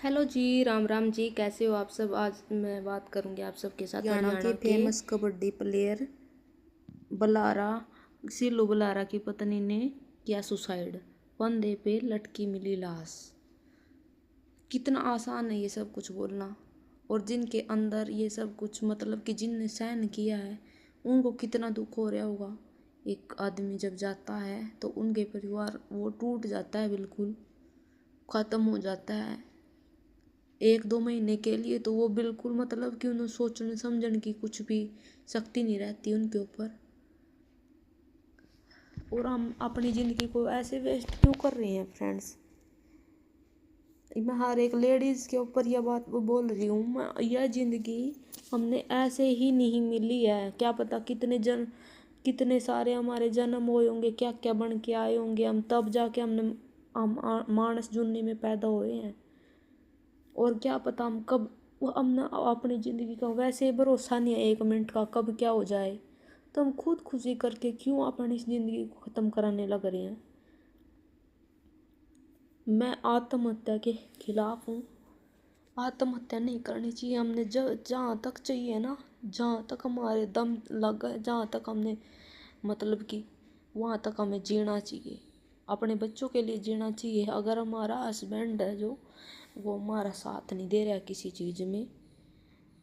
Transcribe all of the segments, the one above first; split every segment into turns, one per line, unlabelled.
Hello जी, राम राम जी। कैसे हो आप सब? आज मैं बात करूंगी आप सबके साथ
हरियाणा के
हरियाणा के।
फेमस कबड्डी प्लेयर
बलारा, सिल्लू बलारा की पत्नी ने किया सुसाइड, फंदे पे लटकी मिली लाश। कितना आसान है ये सब कुछ बोलना, और जिनके अंदर ये सब कुछ मतलब कि जिनने सहन किया है उनको कितना दुख हो रहा होगा। एक आदमी जब जाता है तो उनके परिवार वो टूट जाता है, बिल्कुल ख़त्म हो जाता है। एक दो महीने के लिए तो वो बिल्कुल मतलब कि उन्हें सोचने समझने की कुछ भी शक्ति नहीं रहती उनके ऊपर। और हम अपनी ज़िंदगी को ऐसे वेस्ट क्यों कर रहे हैं फ्रेंड्स? मैं हर एक लेडीज़ के ऊपर यह बात बोल रही हूँ। मैं यह ज़िंदगी हमने ऐसे ही नहीं मिली है। क्या पता कितने सारे हमारे जन्म हुए होंगे, क्या क्या बन के आए होंगे हम, तब जाके हम मानस जुन्नी में पैदा हुए हैं। और क्या पता हम कब, वो हमने अपनी ज़िंदगी का वैसे ही भरोसा नहीं है एक मिनट का, कब क्या हो जाए। तो हम खुद खुशी करके क्यों अपनी ज़िंदगी को ख़त्म कराने लग रहे हैं? मैं आत्महत्या के खिलाफ हूँ। आत्महत्या नहीं करनी चाहिए। हमने जहाँ तक चाहिए ना, जहाँ तक हमारे दम लग गए, जहाँ तक हमने मतलब कि वहाँ तक हमें जीना चाहिए। अपने बच्चों के लिए जीना चाहिए। अगर हमारा हस्बैंड है जो, वो हमारा साथ नहीं दे रहा है किसी चीज़ में,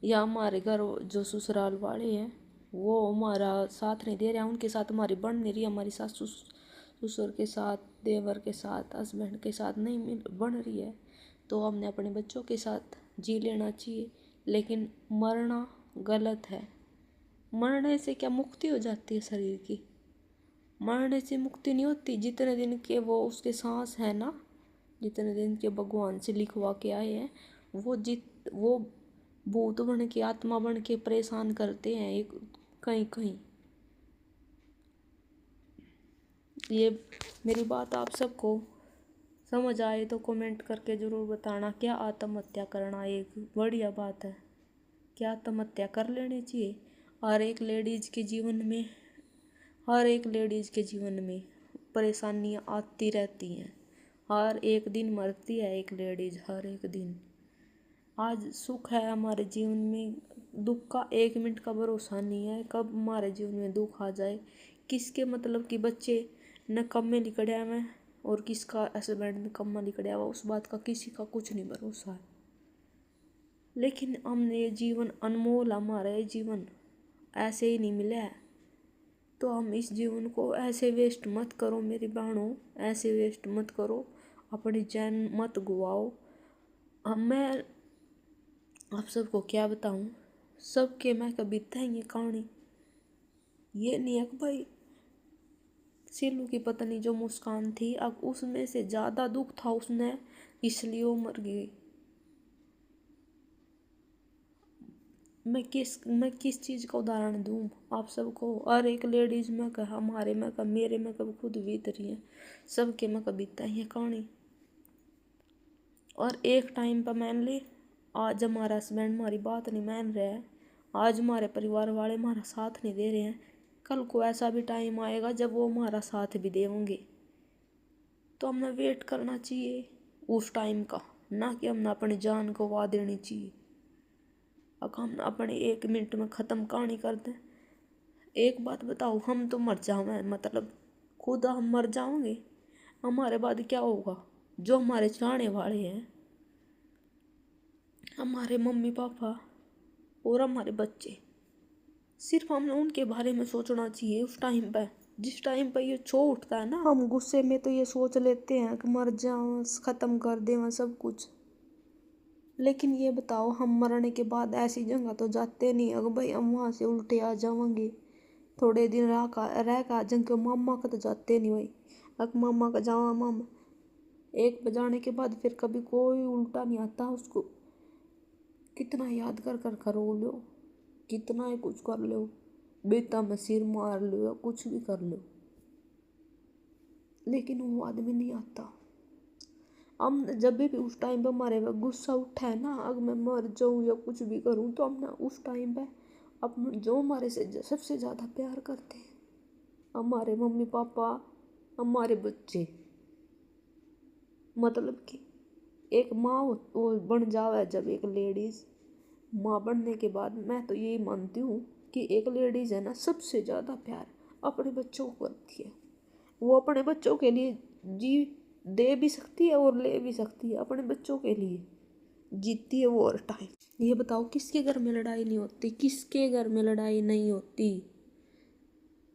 या हमारे घर जो ससुराल वाले हैं वो हमारा साथ नहीं दे रहे हैं, उनके साथ हमारी बन नहीं रही, हमारी सास ससुर के साथ, देवर के साथ, हस्बैंड के साथ नहीं मिल बन रही है, तो हमने अपने बच्चों के साथ जी लेना चाहिए। लेकिन मरना गलत है। मरने से क्या मुक्ति हो जाती है शरीर की? मरने से मुक्ति नहीं होती। जितने दिन के वो उसके सांस है ना, जितने दिन के भगवान से लिखवा के आए हैं, वो भूत बन के, आत्मा बन के परेशान करते हैं एक कहीं कहीं। ये मेरी बात आप सबको समझ आए तो कमेंट करके ज़रूर बताना। क्या आत्महत्या करना एक बढ़िया बात है? क्या आत्महत्या कर लेनी चाहिए? हर एक लेडीज़ के जीवन में, हर एक लेडीज़ के जीवन में परेशानियाँ आती रहती हैं। हर एक दिन मरती है एक लेडीज़, हर एक दिन। आज सुख है हमारे जीवन में, दुख का एक मिनट का भरोसा नहीं है, कब हमारे जीवन में दुख आ जाए। किसके मतलब कि बच्चे निकम्मे निकले हुए और किसका हस्बैंड निकम्मा निकला हुआ, उस बात का किसी का कुछ नहीं भरोसा है। लेकिन हमने ये जीवन अनमोल, हमारा ये जीवन ऐसे ही नहीं मिला है, तो हम इस जीवन को ऐसे वेस्ट मत करो मेरी बहनों, ऐसे वेस्ट मत करो। अपनी जान मत गवाओ। अब मैं आप सबको क्या बताऊं, सबके मैं कभी बताएंगे कहानी। ये नहीं है कि भाई सिल्लू की पत्नी जो मुस्कान थी, अब उसमें से ज़्यादा दुख था उसने, इसलिए वो मर गई। मैं किस चीज़ का उदाहरण दूं आप सबको? और एक लेडीज़ में कहा, हमारे में कहा, मेरे में कभी खुद बीत रही है, सबके में कभी बताइए कहानी। और एक टाइम पर मान ली, आज हमारा हस्बैंड हमारी बात नहीं मान रहा है, आज हमारे परिवार वाले हमारा साथ नहीं दे रहे हैं, कल को ऐसा भी टाइम आएगा जब वो हमारा साथ भी देंगे। तो हमें वेट करना चाहिए उस टाइम का, ना कि हमने अपनी जान को गवा देनी चाहिए। अगर हम अपने एक मिनट में ख़त्म कहानी कर दें। एक बात बताओ, हम तो मर जाएंगे, मतलब खुद हम मर जाओगे, हमारे बाद क्या होगा? जो हमारे चाहने वाले हैं, हमारे मम्मी पापा और हमारे बच्चे, सिर्फ हमें उनके बारे में सोचना चाहिए उस टाइम पर। जिस टाइम पर ये छो उठता है ना, हम गुस्से में तो ये सोच लेते हैं कि मर जाऊँ, ख़त्म कर दें सब कुछ। लेकिन ये बताओ, हम मरने के बाद ऐसी जगह तो जाते नहीं अगर भाई हम वहाँ से उल्टे आ जाएंगे, थोड़े दिन रह का जंग मामा का तो जाते नहीं भाई। अगर मामा का जावा मामा, एक बजाने के बाद फिर कभी कोई उल्टा नहीं आता उसको। कितना याद कर कर करो लो, कितना ही कुछ कर लो, बेटा में सिर मार लो या कुछ भी कर लो, लेकिन वो आदमी नहीं आता। हम जब भी उस टाइम पे हमारे में गुस्सा उठा है ना, अगर मैं मर जाऊँ या कुछ भी करूँ, तो हम ना उस टाइम पे अपन जो हमारे से सबसे ज़्यादा प्यार करते हैं, हमारे मम्मी पापा, हमारे बच्चे, मतलब कि एक माँ वो बन जावे जब एक लेडीज माँ बनने के बाद, मैं तो यही मानती हूँ कि एक लेडीज है ना, सबसे ज़्यादा प्यार अपने बच्चों को करती है। वो अपने बच्चों के लिए जी दे भी सकती है और ले भी सकती है, अपने बच्चों के लिए जीतती है वो हर टाइम। ये बताओ किसके घर में लड़ाई नहीं होती, किसके घर में लड़ाई नहीं होती?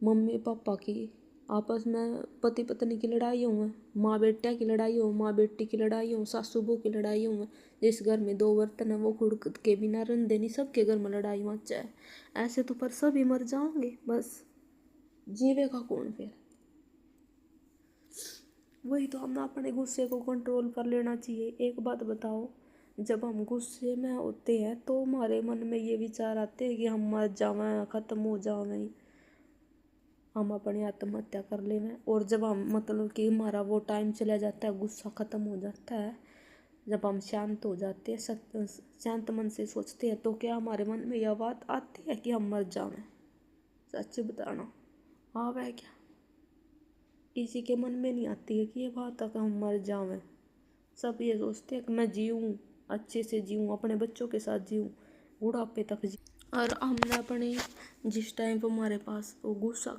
मम्मी पापा की आपस में, पति पत्नी की लड़ाई हो, माँ बेटा की लड़ाई हो, माँ बेटी की लड़ाई हो, सासू बहू की लड़ाई हो। जिस घर में दो बर्तन है वो खुद के बिना रंधे नहीं, सबके घर में लड़ाई मच जाए ऐसे तो पर सभी मर जाओगे, बस जीवेगा कौन फिर? वही तो, हमें अपने गुस्से को कंट्रोल कर लेना चाहिए। एक बात बताओ, जब हम गुस्से में होते हैं तो हमारे मन में ये विचार आते हैं कि हम मर जावें, ख़त्म हो जावें, हम अपनी आत्महत्या कर लेवें। और जब हम मतलब कि हमारा वो टाइम चला जाता है, गुस्सा ख़त्म हो जाता है, जब हम शांत हो जाते हैं, शांत मन से सोचते हैं, तो क्या हमारे मन में यह बात आती है कि हम मर जावें? सच्ची बताना, आवे क्या? किसी के मन में नहीं आती है कि ये बात है कि हम मर जावें। सब ये सोचते हैं कि मैं जीऊँ, अच्छे से जीऊँ, अपने बच्चों के साथ जीऊँ, बुढ़ापे तक जी। और हमने अपने जिस टाइम पर हमारे पास वो गुस्सा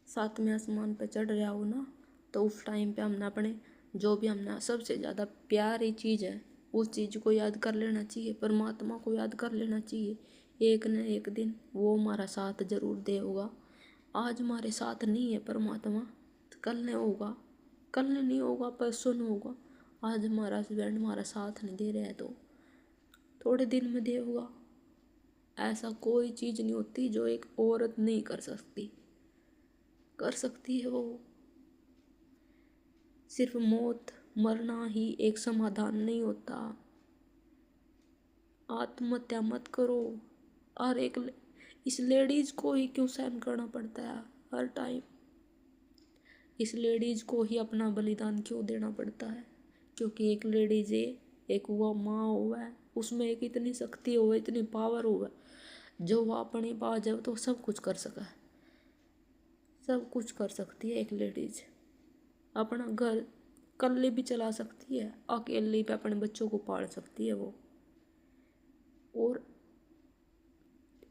सातवें आसमान पे चढ़ रहा हो ना, तो उस टाइम पे हमने अपने जो भी हमने सबसे ज़्यादा प्यारी चीज़ है उस चीज़ को याद कर लेना चाहिए, परमात्मा को याद कर लेना चाहिए। एक न एक दिन वो हमारा साथ जरूर दे होगा। आज हमारे साथ नहीं है परमात्मा तो कल नहीं होगा, कल नहीं होगा, परसों नहीं होगा। आज हमारा हस्बैंड हमारा साथ नहीं दे रहा है तो थोड़े दिन में दे होगा। ऐसा कोई चीज़ नहीं होती जो एक औरत नहीं कर सकती, कर सकती है वो। सिर्फ मौत मरना ही एक समाधान नहीं होता। आत्महत्या मत करो। और इस लेडीज को ही क्यों सहन करना पड़ता है हर टाइम? इस लेडीज को ही अपना बलिदान क्यों देना पड़ता है? क्योंकि एक लेडीज है, एक वो माँ हुआ है, उसमें एक इतनी शक्ति हुआ, इतनी पावर हुआ, जो वो अपने पास जब तो सब कुछ कर सका, सब कुछ कर सकती है एक लेडीज। अपना घर अकेले भी चला सकती है, अकेले भी अपने बच्चों को पाल सकती है वो। और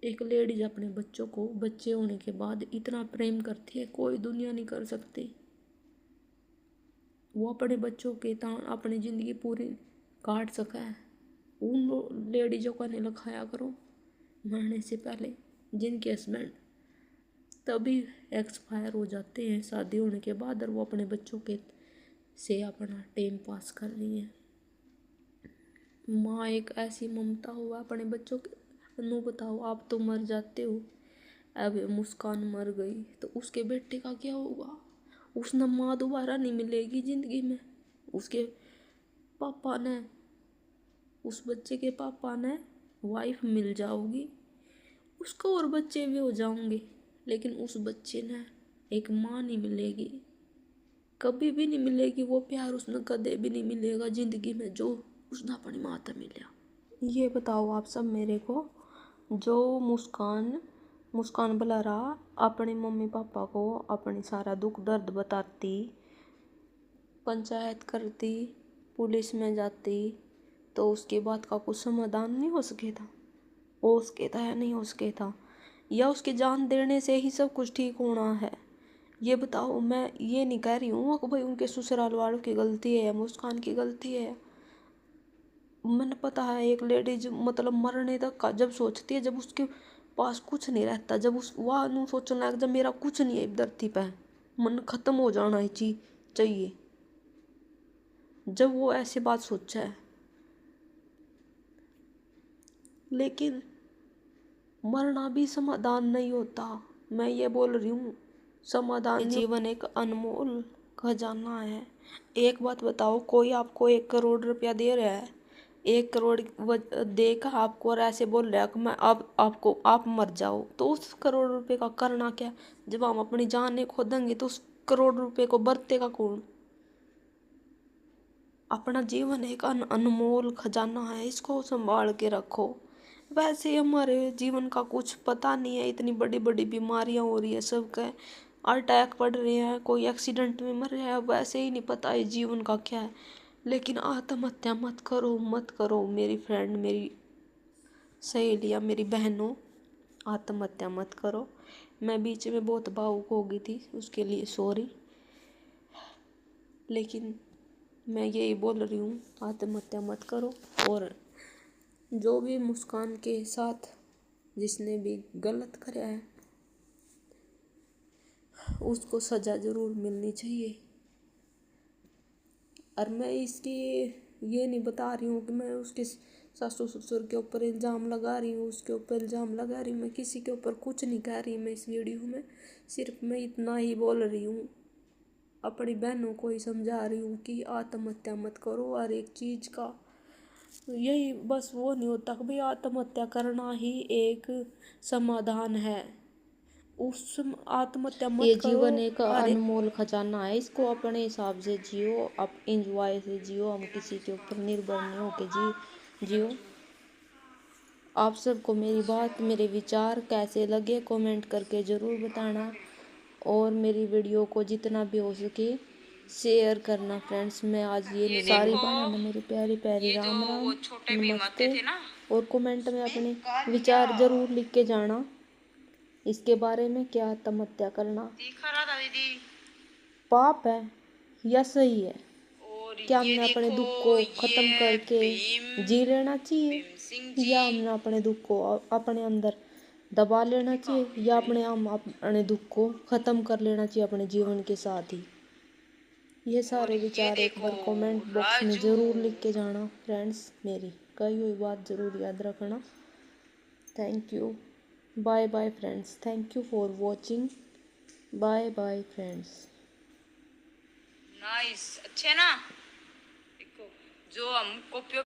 एक लेडीज अपने बच्चों को बच्चे होने के बाद इतना प्रेम करती है, कोई दुनिया नहीं कर सकती। वो अपने बच्चों के तान अपनी ज़िंदगी पूरी काट सका है। उन लेडीज़ों का नहीं लिखाया करो मरने से पहले, जिनके हस्बैंड तभी एक्सपायर हो जाते हैं शादी होने के बाद, और वो अपने बच्चों के से अपना टाइम पास कर रही है। माँ एक ऐसी ममता हुआ अपने बच्चों के। नो बताओ, आप तो मर जाते हो, अब मुस्कान मर गई तो उसके बेटे का क्या होगा? उसने माँ दोबारा नहीं मिलेगी जिंदगी में। उसके पापा ने, उस बच्चे के पापा ने वाइफ मिल जाओगी, उसको और बच्चे भी हो जाओगे, लेकिन उस बच्चे ने एक माँ नहीं मिलेगी, कभी भी नहीं मिलेगी। वो प्यार उसने कदे भी नहीं मिलेगा जिंदगी में जो उसने अपनी माँ से मिला। ये बताओ आप सब मेरे को, जो मुस्कान मुस्कान बुला रहा अपने मम्मी पापा को अपनी सारा दुख दर्द बताती, पंचायत करती, पुलिस में जाती, तो उसके बाद का कुछ समाधान नहीं हो सके था? हो सके था या नहीं हो सके था? या उसके जान देने से ही सब कुछ ठीक होना है? ये बताओ। मैं ये नहीं कह रही हूँ कि भाई उनके ससुराल वालों की गलती है, मुस्कान की गलती है। मैंने पता है एक लेडीज मतलब मरने तक का जब सोचती है, जब उसके पास कुछ नहीं रहता, जब उस वह नू सोचने लग जब मेरा कुछ नहीं है धरती पे, मन खत्म हो जाना ही चाहिए, जब वो ऐसी बात सोचा है। लेकिन मरना भी समाधान नहीं होता। मैं ये बोल रही हूँ, समाधान जीवन एक अनमोल खजाना है। एक बात बताओ, कोई आपको 1 करोड़ रुपया दे रहा है, 1 करोड़ देकर आपको और ऐसे बोल रहा है कि मैं अब आपको आप मर जाओ, तो उस करोड़ रुपए का करना क्या? जब हम अपनी जान खो देंगे तो उस करोड़ रुपए को बरतेगा कौन? अपना जीवन एक अनमोल खजाना है, इसको संभाल के रखो। वैसे हमारे जीवन का कुछ पता नहीं है, इतनी बड़ी बड़ी बीमारियां हो रही है, सबके अटैक पड़ रहे हैं, कोई एक्सीडेंट में मर रहा है, वैसे ही नहीं पता है जीवन का क्या है। लेकिन आत्महत्या मत करो, मत करो मेरी फ्रेंड, मेरी सहेलियाँ, मेरी बहनों, आत्महत्या मत करो। मैं बीच में बहुत भावुक हो गई थी, उसके लिए सॉरी। लेकिन मैं यही बोल रही हूँ, आत्महत्या मत करो। और जो भी मुस्कान के साथ जिसने भी गलत कराया है उसको सज़ा ज़रूर मिलनी चाहिए। और मैं इसकी ये नहीं बता रही हूँ कि मैं उसके सासू ससुर के ऊपर इल्ज़ाम लगा रही हूँ, उसके ऊपर इल्ज़ाम लगा रही हूँ। मैं किसी के ऊपर कुछ नहीं कह रही मैं इस वीडियो में। सिर्फ मैं इतना ही बोल रही हूँ, अपनी बहनों को ही समझा रही हूँ कि आत्महत्या मत करो। और एक चीज़ का यही बस वो नहीं होता कि भाई आत्महत्या करना ही एक समाधान है, उस आत्महत्या मत
ये
करो।
जीवन एक
अरे
अनमोल खजाना है, इसको अपने हिसाब से जियो, आप इंजॉय से जियो, हम किसी के ऊपर निर्भर नहीं होके जियो। आप सबको मेरी बात, मेरे विचार कैसे लगे कमेंट करके ज़रूर बताना। और मेरी वीडियो को जितना भी हो सके शेयर करना फ्रेंड्स। मैं आज ये सारी बहनों ने मेरी प्यारी प्यारी राम राम नमस्ते। और कमेंट में अपने विचार ज़रूर लिख के जाना इसके बारे में, क्या आत्महत्या करना पाप है या सही है। क्या हमने अपने दुख को ख़त्म करके जी लेना चाहिए, या हमने अपने दुख को अपने अंदर दबा लेना चाहिए, या अपने दुख को ख़त्म कर लेना चाहिए अपने जीवन के साथ ही। ये सारे विचार एक बार कमेंट बॉक्स में ज़रूर लिख के जाना फ्रेंड्स। मेरी कही हुई बात ज़रूर याद रखना। Thank you, bye bye friends, thank you for watching, bye bye friends.
Nice, अच्छे ना। देखो जो हम कॉपी